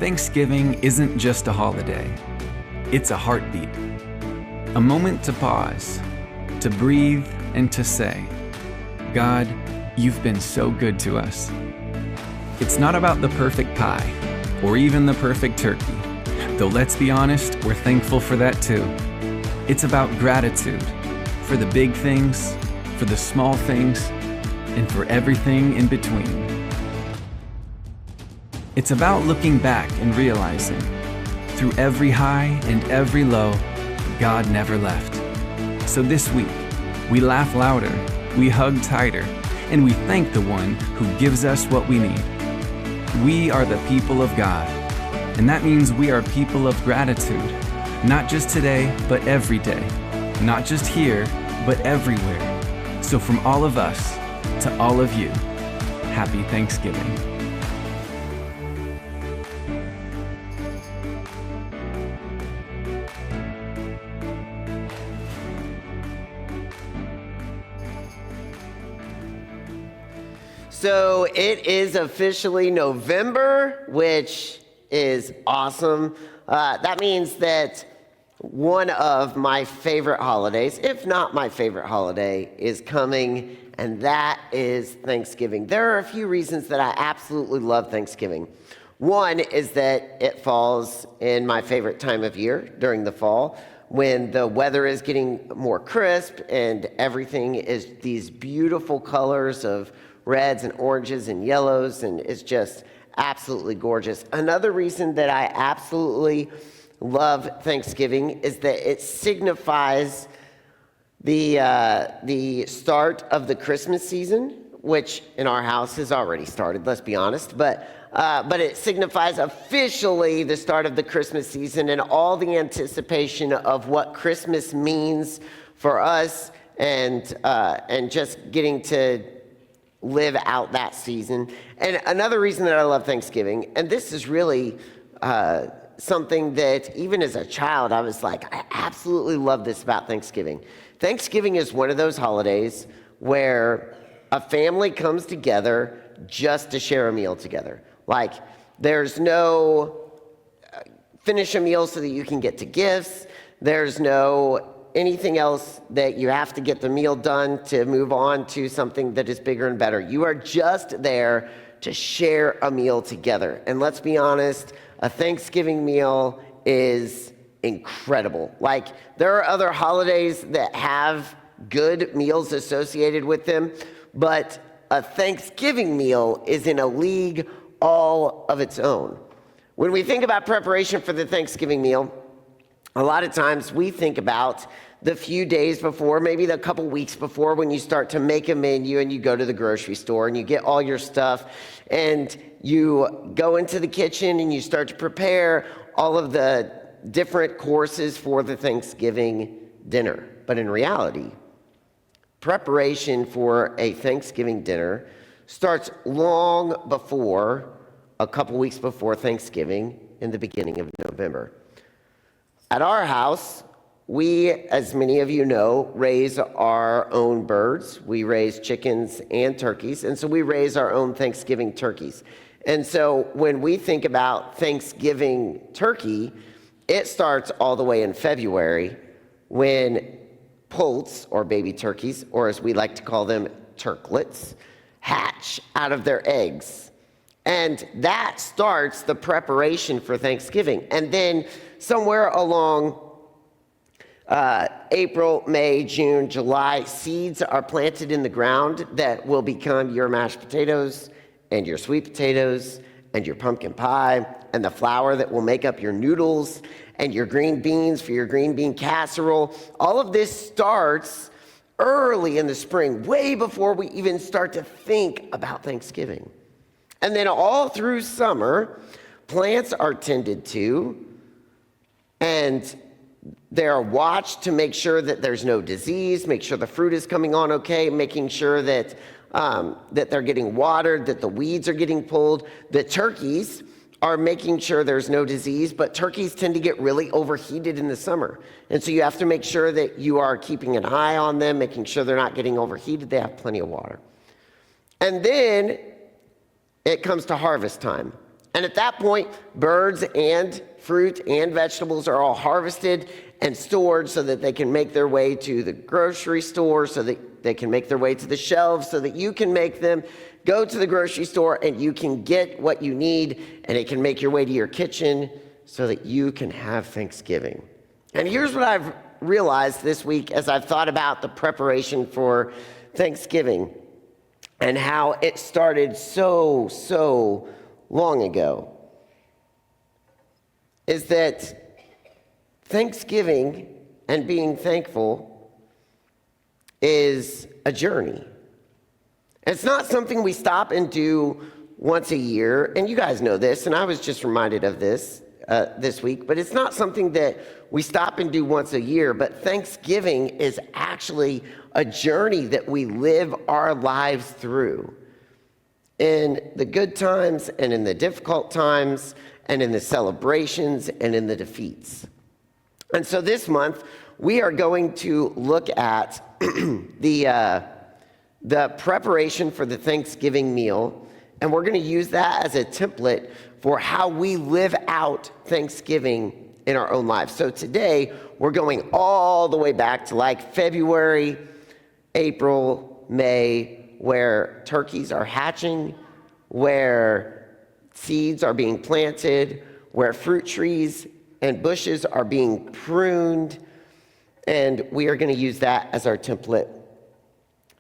Thanksgiving isn't just a holiday. It's a heartbeat. A moment to pause, to breathe, and to say, God, you've been so good to us. It's not about the perfect pie, or even the perfect turkey, though let's be honest, we're thankful for that too. It's about gratitude for the big things, for the small things, and for everything in between. It's about looking back and realizing, through every high and every low, God never left. So this week, we laugh louder, we hug tighter, and we thank the one who gives us what we need. We are the people of God, and that means we are people of gratitude, not just today, but every day, not just here, but everywhere. So from all of us to all of you, happy Thanksgiving. So it is officially November, which is awesome. That means that one of my favorite holidays, if not my favorite holiday, is coming, and that is Thanksgiving. There are a few reasons that I absolutely love Thanksgiving. One is that it falls in my favorite time of year during the fall, when the weather is getting more crisp and everything is these beautiful colors of reds and oranges and yellows, and it's just absolutely gorgeous. Another reason that I absolutely love Thanksgiving is that it signifies the start of the Christmas season, which in our house has already started, let's be honest, but it signifies officially the start of the Christmas season and all the anticipation of what Christmas means for us, and just getting to live out that season. And another reason that I love Thanksgiving, and this is really something that even as a child, I was like, I absolutely love this about Thanksgiving. Thanksgiving is one of those holidays where a family comes together just to share a meal together. Like, there's no finish a meal so that you can get to gifts. There's no anything else that you have to get the meal done to move on to something that is bigger and better. You are just there to share a meal together. And let's be honest, a Thanksgiving meal is incredible. Like, there are other holidays that have good meals associated with them, but a Thanksgiving meal is in a league all of its own. When we think about preparation for the Thanksgiving meal, a lot of times we think about the few days before, maybe the couple weeks before, when you start to make a menu and you go to the grocery store and you get all your stuff and you go into the kitchen and you start to prepare all of the different courses for the Thanksgiving dinner. But in reality, preparation for a Thanksgiving dinner starts long before, a couple weeks before Thanksgiving, in the beginning of November. At our house, we, as many of you know, raise our own birds. We raise chickens and turkeys, and so we raise our own Thanksgiving turkeys. And so when we think about Thanksgiving turkey, it starts all the way in February when poults, or baby turkeys, or as we like to call them, turklets, hatch out of their eggs. And that starts the preparation for Thanksgiving. And then somewhere along April, May, June, July, seeds are planted in the ground that will become your mashed potatoes and your sweet potatoes and your pumpkin pie and the flour that will make up your noodles and your green beans for your green bean casserole. All of this starts early in the spring, way before we even start to think about Thanksgiving. And then all through summer, plants are tended to, and they're watched to make sure that there's no disease, make sure the fruit is coming on okay, making sure that they're getting watered, that the weeds are getting pulled. The turkeys are making sure there's no disease, but turkeys tend to get really overheated in the summer. And so you have to make sure that you are keeping an eye on them, making sure they're not getting overheated, they have plenty of water. And then it comes to harvest time. And at that point, birds and fruit and vegetables are all harvested and stored so that they can make their way to the grocery store, so that they can make their way to the shelves, so that you can make them go to the grocery store and you can get what you need, and it can make your way to your kitchen so that you can have Thanksgiving. And here's what I've realized this week as I've thought about the preparation for Thanksgiving and how it started so long ago, is that Thanksgiving and being thankful is a journey. It's not something we stop and do once a year, and you guys know this, and I was just reminded of this this week, but it's not something that we stop and do once a year, but Thanksgiving is actually a journey that we live our lives through. In the good times and in the difficult times and in the celebrations and in the defeats. And so this month, we are going to look at the preparation for the Thanksgiving meal, and we're going to use that as a template for how we live out Thanksgiving in our own lives. So today, we're going all the way back to like February, April, May, where turkeys are hatching, where seeds are being planted, where fruit trees and bushes are being pruned, and we are going to use that as our template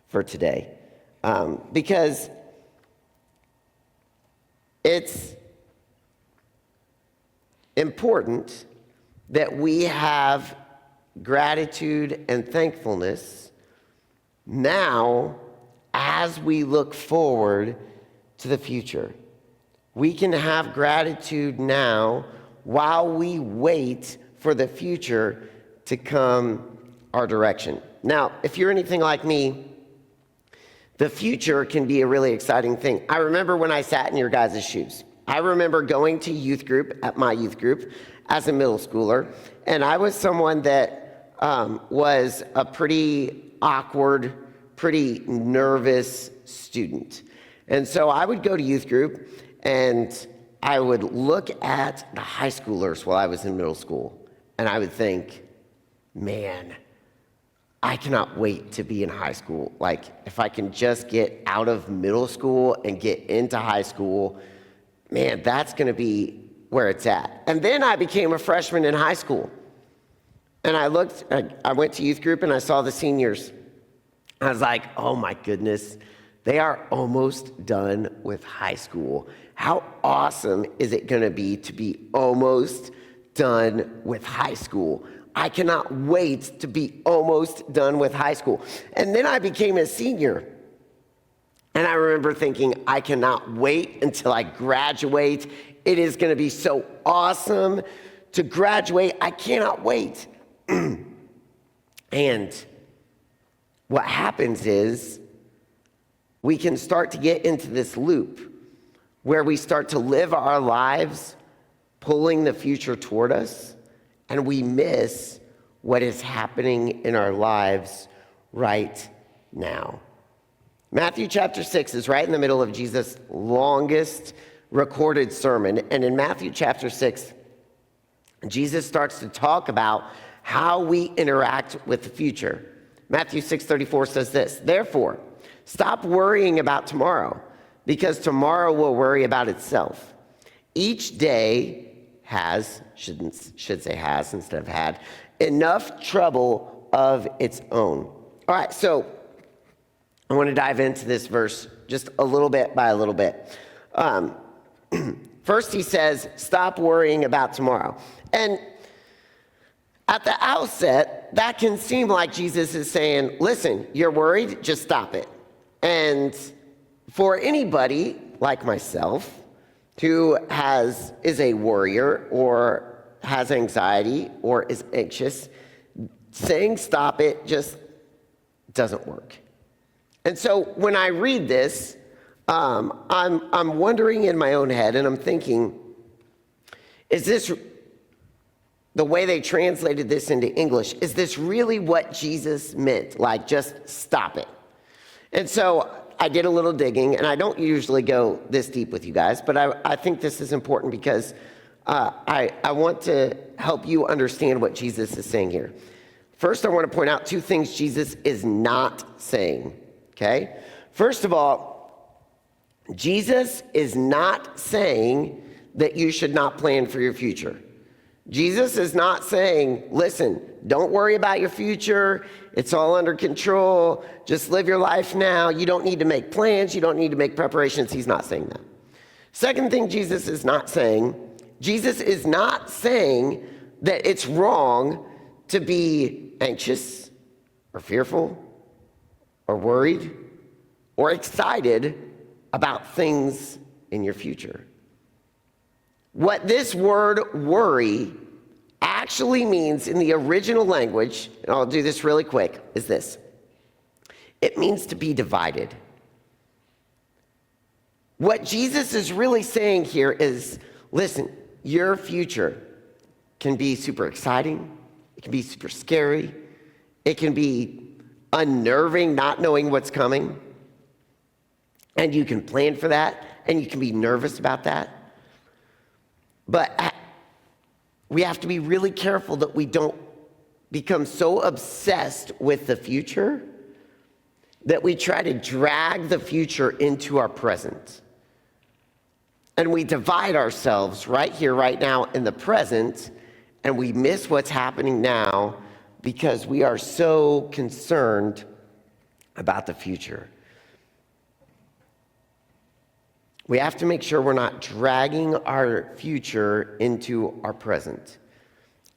for today. Because it's important that we have gratitude and thankfulness now as we look forward to the future. We can have gratitude now while we wait for the future to come our direction. Now, if you're anything like me, the future can be a really exciting thing. I remember when I sat in your guys' shoes. I remember going to youth group, at my youth group, as a middle schooler, and I was someone that was a pretty awkward, pretty nervous student. And so I would go to youth group, and I would look at the high schoolers while I was in middle school, and I would think, man, I cannot wait to be in high school. Like, if I can just get out of middle school and get into high school, man, that's going to be where it's at. And then I became a freshman in high school. And I went to youth group and I saw the seniors. I was like, oh my goodness, they are almost done with high school. How awesome is it going to be almost done with high school? I cannot wait to be almost done with high school. And then I became a senior. And I remember thinking, I cannot wait until I graduate. It is going to be so awesome to graduate. I cannot wait. And what happens is we can start to get into this loop where we start to live our lives pulling the future toward us, and we miss what is happening in our lives right now. Matthew chapter 6 is right in the middle of Jesus' longest recorded sermon. And in Matthew chapter 6, Jesus starts to talk about how we interact with the future. Matthew 6:34 says this, "Therefore, stop worrying about tomorrow, because tomorrow will worry about itself. Each day should say has instead of had, enough trouble of its own." All right, so I want to dive into this verse just a little bit by a little bit. First, he says, stop worrying about tomorrow. And at the outset, that can seem like Jesus is saying, listen, you're worried, just stop it. And for anybody like myself who is a worrier or has anxiety or is anxious, saying stop it just doesn't work. And so when I read this, I'm wondering in my own head, and I'm thinking, is this the way they translated this into English? Is this really what Jesus meant? Like, just stop it. And so I did a little digging, and I don't usually go this deep with you guys, but I think this is important because I want to help you understand what Jesus is saying here. First, I want to point out two things Jesus is not saying, okay? First of all, Jesus is not saying that you should not plan for your future. Jesus is not saying, listen, don't worry about your future. It's all under control. Just live your life now. You don't need to make plans. You don't need to make preparations. He's not saying that. Second thing Jesus is not saying that it's wrong to be anxious or fearful or worried or excited about things in your future. What this word worry actually means in the original language, and I'll do this really quick, is this. It means to be divided. What Jesus is really saying here is, listen, your future can be super exciting. It can be super scary. It can be unnerving, not knowing what's coming. And you can plan for that, and you can be nervous about that. But we have to be really careful that we don't become so obsessed with the future that we try to drag the future into our present. And we divide ourselves right here, right now, in the present, and we miss what's happening now because we are so concerned about the future. We have to make sure we're not dragging our future into our present.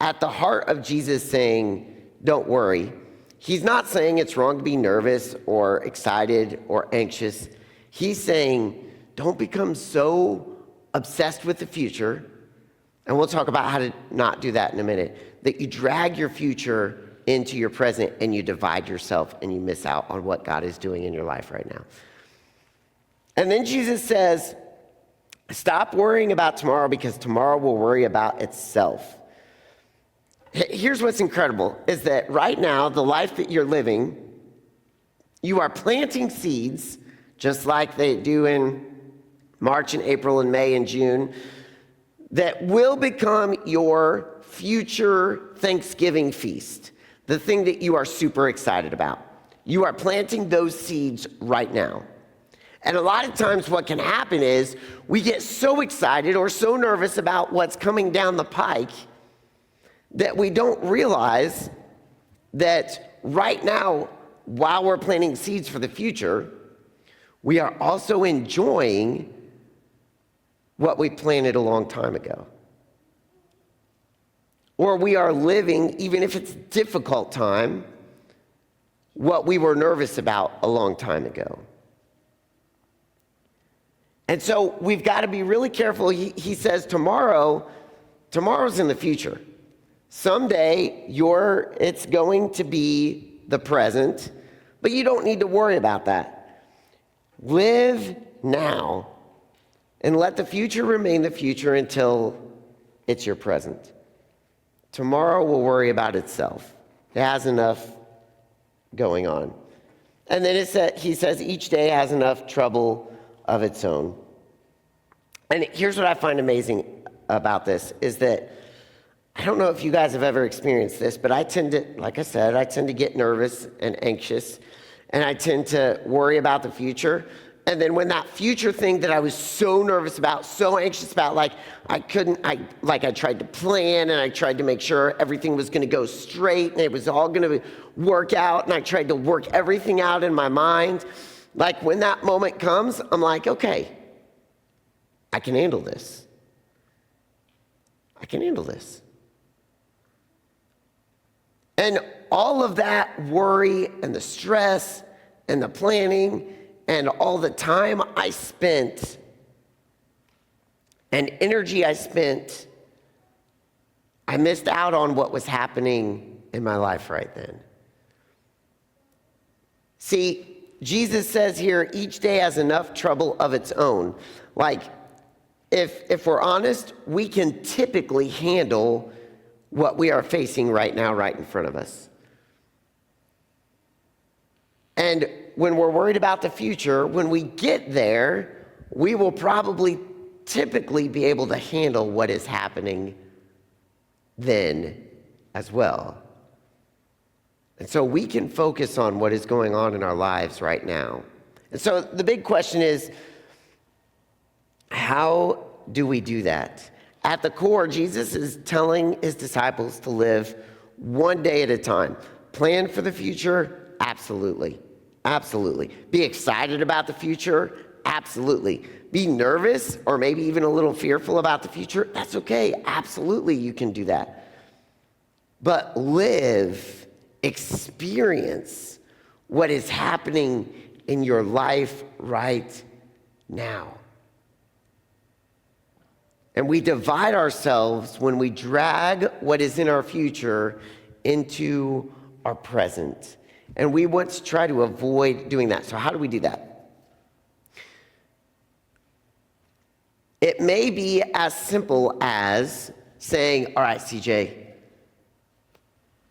At the heart of Jesus saying, don't worry, he's not saying it's wrong to be nervous or excited or anxious. He's saying, don't become so obsessed with the future, and we'll talk about how to not do that in a minute, that you drag your future into your present and you divide yourself and you miss out on what God is doing in your life right now. And then Jesus says, stop worrying about tomorrow because tomorrow will worry about itself. Here's what's incredible, is that right now, the life that you're living, you are planting seeds, just like they do in March and April and May and June, that will become your future Thanksgiving feast, the thing that you are super excited about. You are planting those seeds right now. And a lot of times what can happen is we get so excited or so nervous about what's coming down the pike that we don't realize that right now, while we're planting seeds for the future, we are also enjoying what we planted a long time ago. Or we are living, even if it's a difficult time, what we were nervous about a long time ago. And so we've got to be really careful. He says tomorrow's in the future. Someday it's going to be the present, but you don't need to worry about that. Live now and let the future remain the future until it's your present. Tomorrow will worry about itself. It has enough going on. And then he says each day has enough trouble of its own. And here's what I find amazing about this is that I don't know if you guys have ever experienced this, but I tend to get nervous and anxious, and I tend to worry about the future. And then when that future thing that I was so nervous about, so anxious about, I tried to plan and I tried to make sure everything was going to go straight and it was all going to work out, and I tried to work everything out in my mind. Like when that moment comes, I'm like, okay, I can handle this. I can handle this. And all of that worry and the stress and the planning and all the time I spent and energy I spent, I missed out on what was happening in my life right then. See, Jesus says here, each day has enough trouble of its own. Like, if we're honest, we can typically handle what we are facing right now, right in front of us. And when we're worried about the future, when we get there, we will probably typically be able to handle what is happening then as well. And so we can focus on what is going on in our lives right now. And so the big question is, how do we do that? At the core, Jesus is telling his disciples to live one day at a time. Plan for the future? Absolutely. Absolutely. Be excited about the future? Absolutely. Be nervous or maybe even a little fearful about the future? That's okay. Absolutely, you can do that. But live, experience what is happening in your life right now. And we divide ourselves when we drag what is in our future into our present. And we want to try to avoid doing that. So how do we do that? It may be as simple as saying, all right, CJ,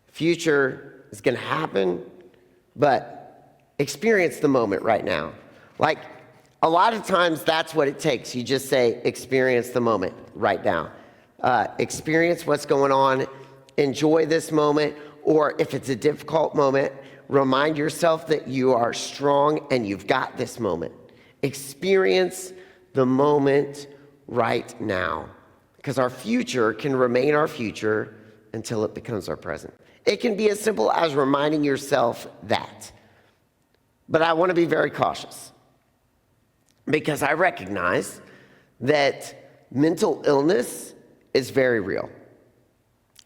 future is going to happen, but experience the moment right now. Like, a lot of times that's what it takes. You just say, experience the moment right now. Experience what's going on. Enjoy this moment. Or if it's a difficult moment, remind yourself that you are strong and you've got this moment. Experience the moment right now. Because our future can remain our future until it becomes our present. It can be as simple as reminding yourself that. But I want to be very cautious, because I recognize that mental illness is very real.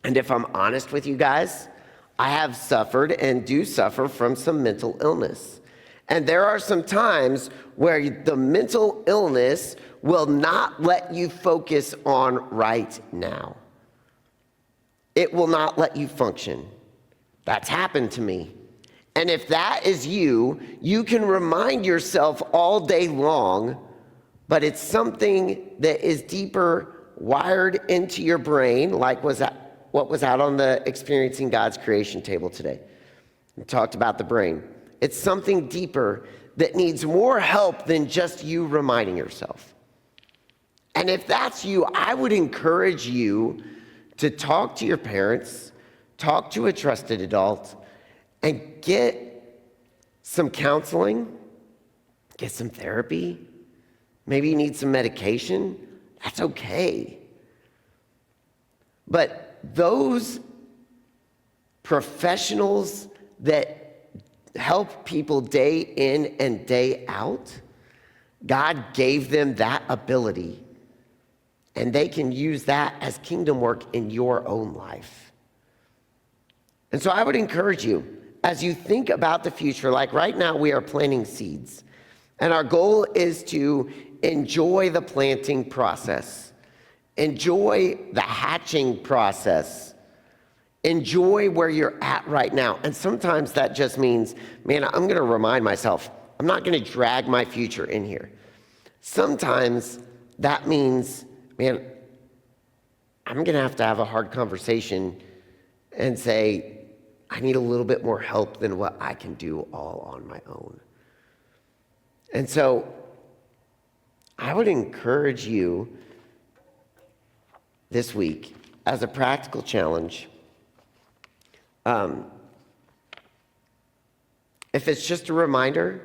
And if I'm honest with you guys, I have suffered and do suffer from some mental illness. And there are some times where the mental illness will not let you focus on right now. It will not let you function. That's happened to me. And if that is you, you can remind yourself all day long, but it's something that is deeper wired into your brain, like what was out on the Experiencing God's Creation table today. We talked about the brain. It's something deeper that needs more help than just you reminding yourself. And if that's you, I would encourage you to talk to your parents, talk to a trusted adult, and get some counseling, get some therapy. Maybe you need some medication. That's okay. But those professionals that help people day in and day out, God gave them that ability, and they can use that as kingdom work in your own life. And so I would encourage you, as you think about the future, like right now we are planting seeds, and our goal is to enjoy the planting process, enjoy the hatching process, enjoy where you're at right now. And sometimes that just means, man, I'm going to remind myself, I'm not going to drag my future in here. Sometimes that means, man, I'm going to have a hard conversation and say, I need a little bit more help than what I can do all on my own. And so I would encourage you this week, as a practical challenge, if it's just a reminder,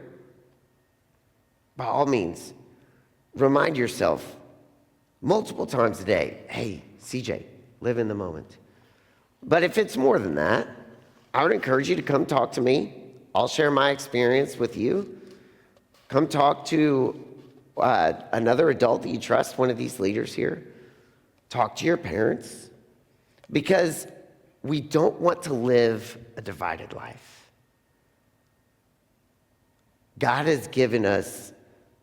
by all means, remind yourself multiple times a day, hey, CJ, live in the moment. But if it's more than that, I would encourage you to come talk to me. I'll share my experience with you. Come talk to another adult that you trust, one of these leaders here. Talk to your parents, because we don't want to live a divided life. God has given us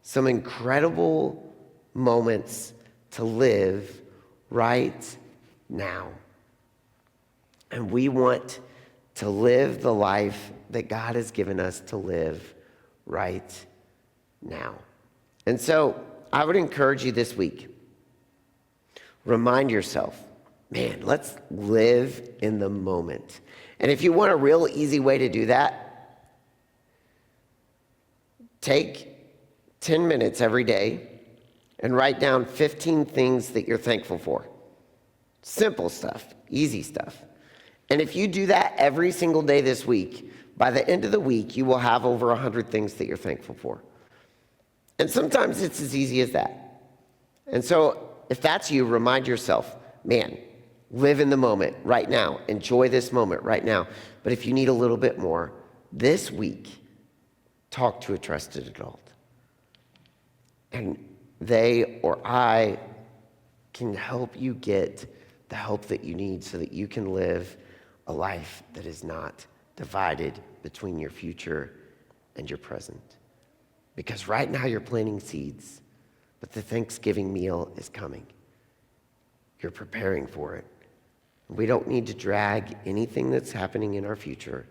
some incredible moments to live right now. And we want to live the life that God has given us to live right now. And so I would encourage you this week, remind yourself, man, let's live in the moment. And if you want a real easy way to do that, Take 10 minutes every day and write down 15 things that you're thankful for. Simple stuff, easy stuff. And if you do that every single day this week, by the end of the week, you will have over 100 things that you're thankful for. And sometimes it's as easy as that. And so if that's you, remind yourself, man, live in the moment right now. Enjoy this moment right now. But if you need a little bit more, this week, talk to a trusted adult. And they or I can help you get the help that you need so that you can live a life that is not divided between your future and your present. Because right now you're planting seeds, but the Thanksgiving meal is coming. You're preparing for it. We don't need to drag anything that's happening in our future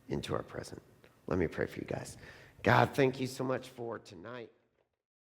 into our present. Let me pray for you guys. God, thank you so much for tonight.